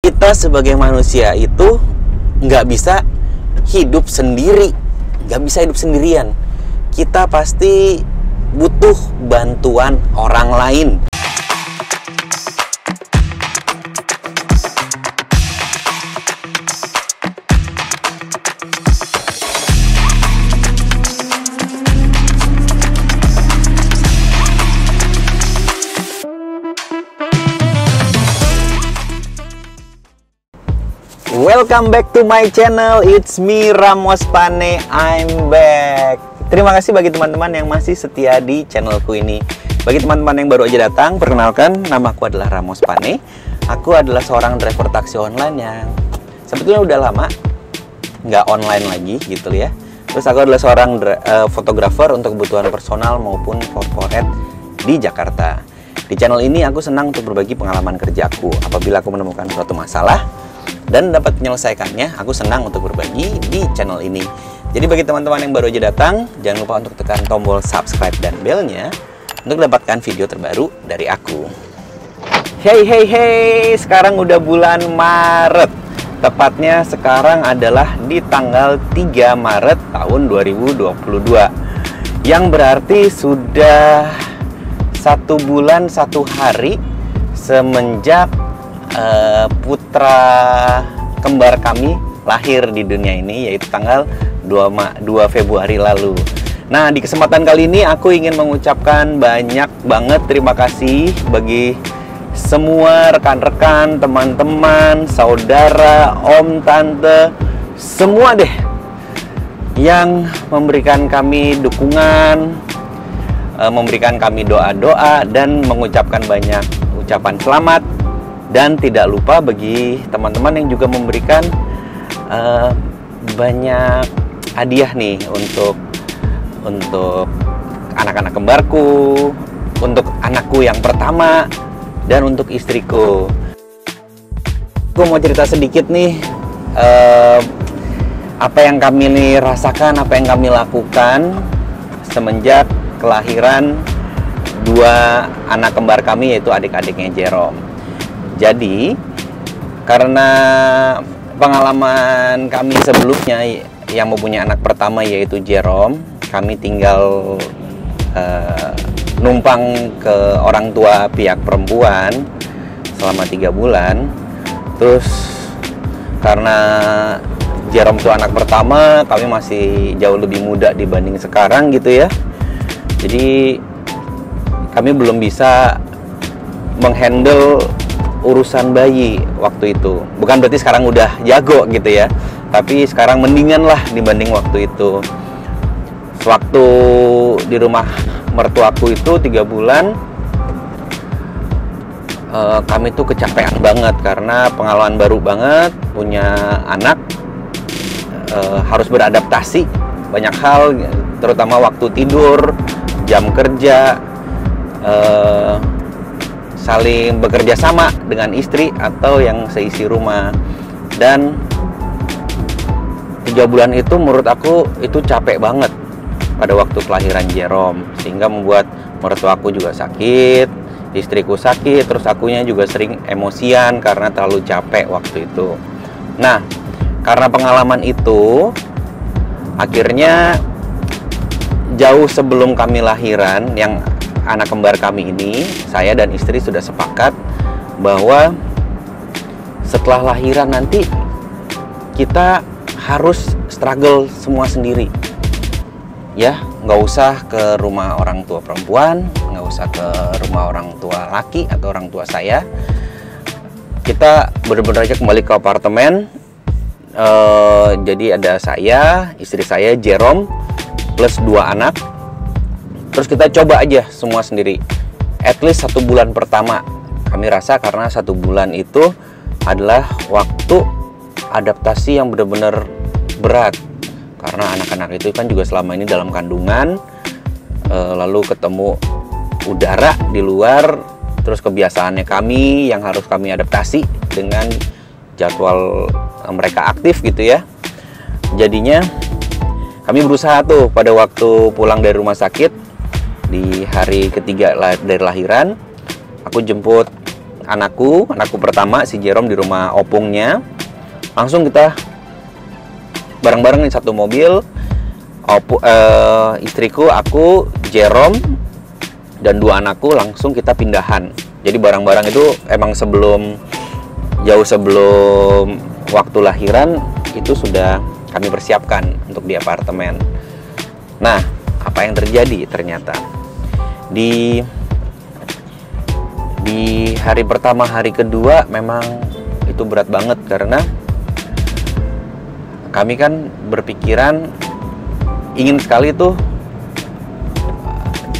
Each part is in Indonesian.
kita sebagai manusia itu nggak bisa hidup sendiri, nggak bisa hidup sendirian. Kita pasti butuh bantuan orang lain. Welcome back to my channel. It's me, Ramos Pane. I'm back. Terima kasih bagi teman-teman yang masih setia di channelku ini. Bagi teman-teman yang baru aja datang, perkenalkan, namaku adalah Ramos Pane. Aku adalah seorang driver taksi online yang sebetulnya udah lama nggak online lagi gitu ya. Terus aku adalah seorang fotografer untuk kebutuhan personal maupun corporate di Jakarta. Di channel ini aku senang untuk berbagi pengalaman kerjaku. Apabila aku menemukan suatu masalah dan dapat menyelesaikannya, aku senang untuk berbagi di channel ini. Jadi bagi teman-teman yang baru aja datang, jangan lupa untuk tekan tombol subscribe dan belnya untuk dapatkan video terbaru dari aku. Hey, sekarang udah bulan Maret. Tepatnya sekarang adalah di tanggal 3 Maret tahun 2022. Yang berarti sudah 1 bulan 1 hari semenjak putra kembar kami lahir di dunia ini, yaitu tanggal 2 Februari lalu. Nah, di kesempatan kali ini aku ingin mengucapkan banyak banget terima kasih bagi semua rekan-rekan, teman-teman, saudara, om, tante, semua deh yang memberikan kami dukungan, memberikan kami doa-doa, dan mengucapkan banyak ucapan selamat. Dan tidak lupa bagi teman-teman yang juga memberikan banyak hadiah nih untuk anak-anak kembarku, untuk anakku yang pertama, dan untuk istriku. Aku mau cerita sedikit nih apa yang kami rasakan, apa yang kami lakukan semenjak kelahiran 2 anak kembar kami, yaitu adik-adiknya Jerome. Jadi, karena pengalaman kami sebelumnya yang mempunyai anak pertama yaitu Jerome, kami tinggal numpang ke orang tua pihak perempuan selama 3 bulan. Terus karena Jerome itu anak pertama, kami masih jauh lebih muda dibanding sekarang gitu ya. Jadi kami belum bisa menghandle urusan bayi waktu itu. Bukan berarti sekarang udah jago gitu ya, tapi sekarang mendingan lah dibanding waktu itu. Waktu di rumah mertuaku itu 3 bulan, kami tuh kecapean banget karena pengalaman baru banget, punya anak, harus beradaptasi banyak hal, terutama waktu tidur, jam kerja, saling bekerja sama dengan istri atau yang seisi rumah. Dan 3 bulan itu menurut aku itu capek banget pada waktu kelahiran Jerome, sehingga membuat mertuaku juga sakit, istriku sakit, terus akunya juga sering emosian karena terlalu capek waktu itu. Nah, karena pengalaman itu, akhirnya jauh sebelum kami lahiran, yang anak kembar kami ini, saya dan istri sudah sepakat bahwa setelah lahiran nanti kita harus struggle semua sendiri. Ya, nggak usah ke rumah orang tua perempuan, nggak usah ke rumah orang tua laki atau orang tua saya. Kita benar-benar aja kembali ke apartemen. Jadi ada saya, istri saya, Jerome, plus 2 anak. Terus kita coba aja semua sendiri. At least 1 bulan pertama. Kami rasa karena 1 bulan itu adalah waktu adaptasi yang benar-benar berat. Karena anak-anak itu kan juga selama ini dalam kandungan, lalu ketemu udara di luar, terus kebiasaannya kami yang harus kami adaptasi dengan jadwal mereka aktif gitu ya. Jadinya kami berusaha tuh pada waktu pulang dari rumah sakit, di hari ketiga dari lahiran, aku jemput anakku pertama si Jerome di rumah opungnya. Langsung kita bareng-bareng di satu mobil. Istriku, aku, Jerome, dan 2 anakku langsung kita pindahan. Jadi barang-barang itu emang jauh sebelum waktu lahiran itu sudah kami persiapkan untuk di apartemen. Nah, apa yang terjadi ternyata di hari pertama, hari kedua memang itu berat banget karena kami kan berpikiran ingin sekali tuh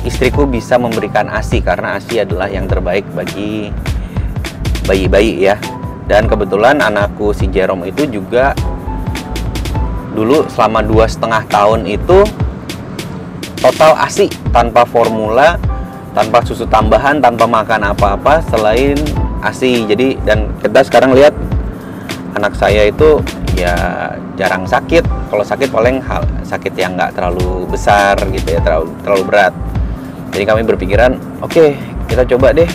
istriku bisa memberikan ASI karena ASI adalah yang terbaik bagi bayi-bayi ya. Dan kebetulan anakku si Jerome itu juga dulu selama 2,5 tahun itu total ASI tanpa formula, tanpa susu tambahan, tanpa makan apa-apa selain ASI. Jadi dan kita sekarang lihat anak saya itu ya jarang sakit. Kalau sakit paling sakit yang nggak terlalu besar gitu ya, terlalu berat. Jadi kami berpikiran, oke, kita coba deh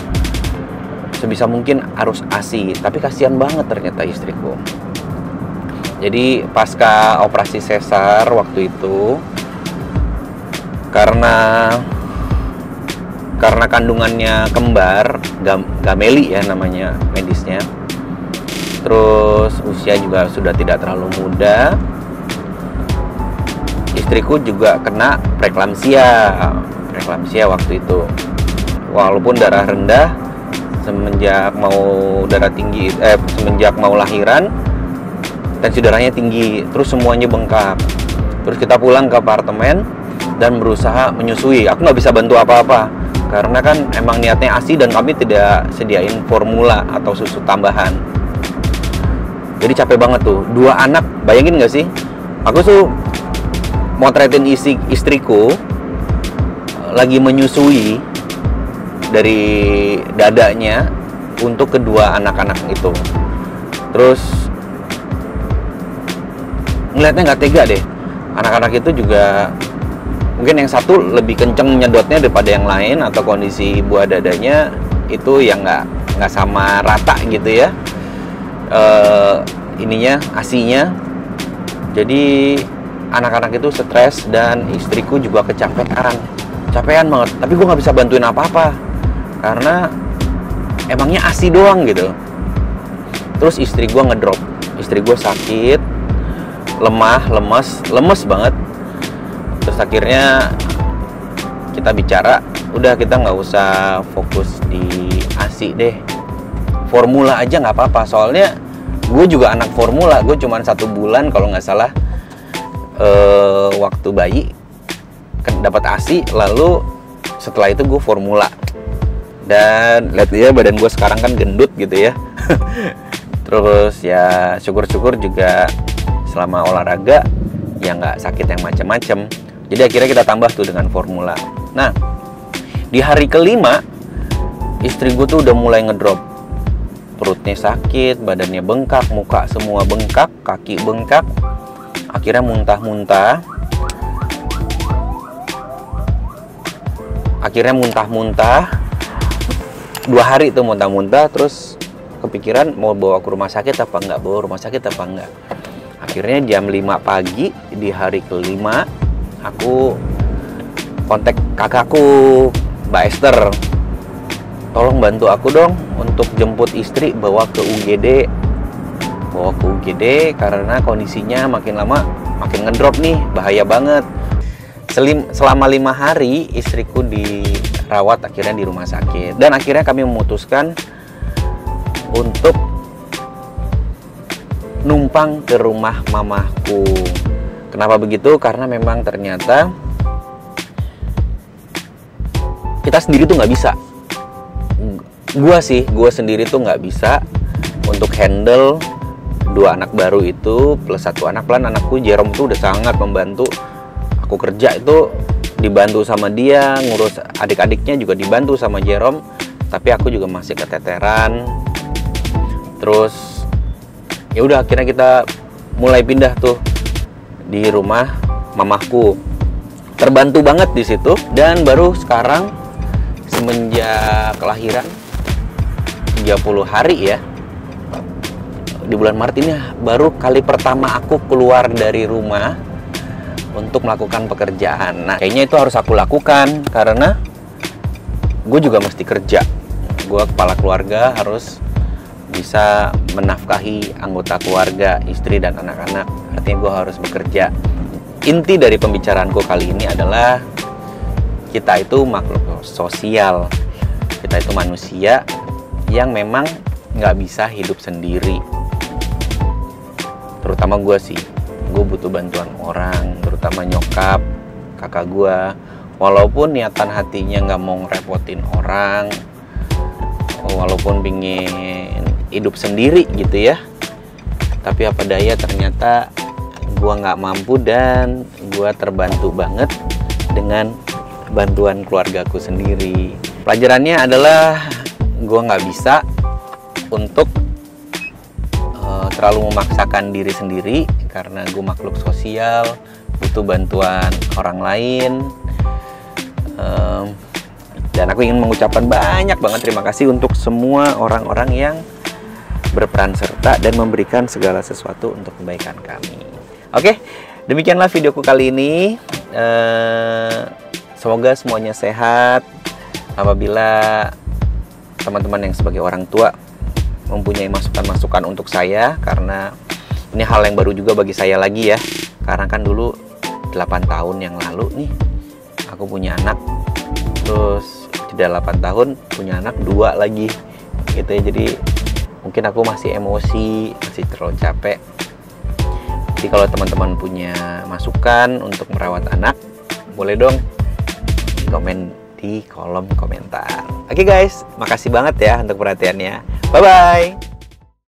sebisa mungkin harus ASI. Tapi kasihan banget ternyata istriku. Jadi pasca operasi sesar waktu itu, karena kandungannya kembar, gameli ya namanya medisnya. Terus usia juga sudah tidak terlalu muda. Istriku juga kena preeklamsia waktu itu. Walaupun darah rendah semenjak mau lahiran, tensi darahnya tinggi, terus semuanya bengkak. Terus kita pulang ke apartemen dan berusaha menyusui. Aku nggak bisa bantu apa-apa karena kan emang niatnya ASI dan kami tidak sediain formula atau susu tambahan. Jadi capek banget tuh, 2 anak, bayangin nggak sih? Aku tuh motretin istriku lagi menyusui dari dadanya untuk kedua anak-anak itu. Terus ngeliatnya nggak tega deh. Anak-anak itu juga mungkin yang satu lebih kenceng nyedotnya daripada yang lain, atau kondisi buah dadanya itu yang nggak sama rata gitu ya. ASI-nya. Jadi anak-anak itu stres dan istriku juga capean banget. Tapi gue nggak bisa bantuin apa-apa karena emangnya ASI doang gitu. Terus istri gue ngedrop, istri gue sakit, lemes banget. Terus akhirnya kita bicara, udah kita nggak usah fokus di ASI deh, formula aja nggak apa-apa. Soalnya gue juga anak formula, gue cuma 1 bulan kalau nggak salah waktu bayi dapat ASI, lalu setelah itu gue formula. Dan lihat ya badan gue sekarang kan gendut gitu ya. Terus ya syukur-syukur juga selama olahraga ya nggak sakit yang macam-macam. Jadi akhirnya kita tambah tuh dengan formula. Nah, di hari kelima istri gue tuh udah mulai ngedrop. Perutnya sakit, badannya bengkak, muka semua bengkak, kaki bengkak. Akhirnya muntah-muntah. 2 hari tuh muntah-muntah. Terus kepikiran mau bawa ke rumah sakit apa enggak, Akhirnya jam 5 pagi di hari kelima aku kontak kakakku, Mbak Esther. Tolong bantu aku dong untuk jemput istri bawa ke UGD karena kondisinya makin lama makin ngedrop nih, bahaya banget. Selama 5 hari istriku dirawat akhirnya di rumah sakit. Dan akhirnya kami memutuskan untuk numpang ke rumah mamahku. Kenapa begitu? Karena memang ternyata kita sendiri tuh nggak bisa. Gue sendiri tuh nggak bisa untuk handle 2 anak baru itu plus 1 anak. Pelan anakku Jerome tuh udah sangat membantu. Aku kerja itu dibantu sama dia, ngurus adik-adiknya juga dibantu sama Jerome. Tapi aku juga masih keteteran. Terus ya udah akhirnya kita mulai pindah tuh di rumah mamahku. Terbantu banget di situ. Dan baru sekarang semenjak kelahiran 30 hari ya. Di bulan Maret ini baru kali pertama aku keluar dari rumah untuk melakukan pekerjaan. Nah, kayaknya itu harus aku lakukan karena gue juga mesti kerja. Gue kepala keluarga, harus bisa menafkahi anggota keluarga, istri dan anak-anak. Artinya gue harus bekerja. Inti dari pembicaraanku kali ini adalah kita itu makhluk sosial. Kita itu manusia yang memang nggak bisa hidup sendiri. Terutama gue sih, gue butuh bantuan orang, terutama nyokap, kakak gue. Walaupun niatan hatinya nggak mau ngerepotin orang, walaupun pingin hidup sendiri gitu ya, tapi apa daya ternyata gue nggak mampu dan gue terbantu banget dengan bantuan keluargaku sendiri. Pelajarannya adalah gue nggak bisa untuk terlalu memaksakan diri sendiri karena gue makhluk sosial, butuh bantuan orang lain. Dan aku ingin mengucapkan banyak banget terima kasih untuk semua orang-orang yang berperan serta dan memberikan segala sesuatu untuk kebaikan kami. Oke, demikianlah videoku kali ini. Semoga semuanya sehat. Apabila teman-teman yang sebagai orang tua mempunyai masukan-masukan untuk saya, karena ini hal yang baru juga bagi saya lagi ya, karena kan dulu 8 tahun yang lalu nih aku punya anak, terus tidak 8 tahun punya anak 2 lagi gitu ya. Jadi mungkin aku masih emosi, masih terlalu capek. Jadi kalau teman-teman punya masukan untuk merawat anak, boleh dong komen di kolom komentar. Oke guys, makasih banget ya untuk perhatiannya. Bye-bye.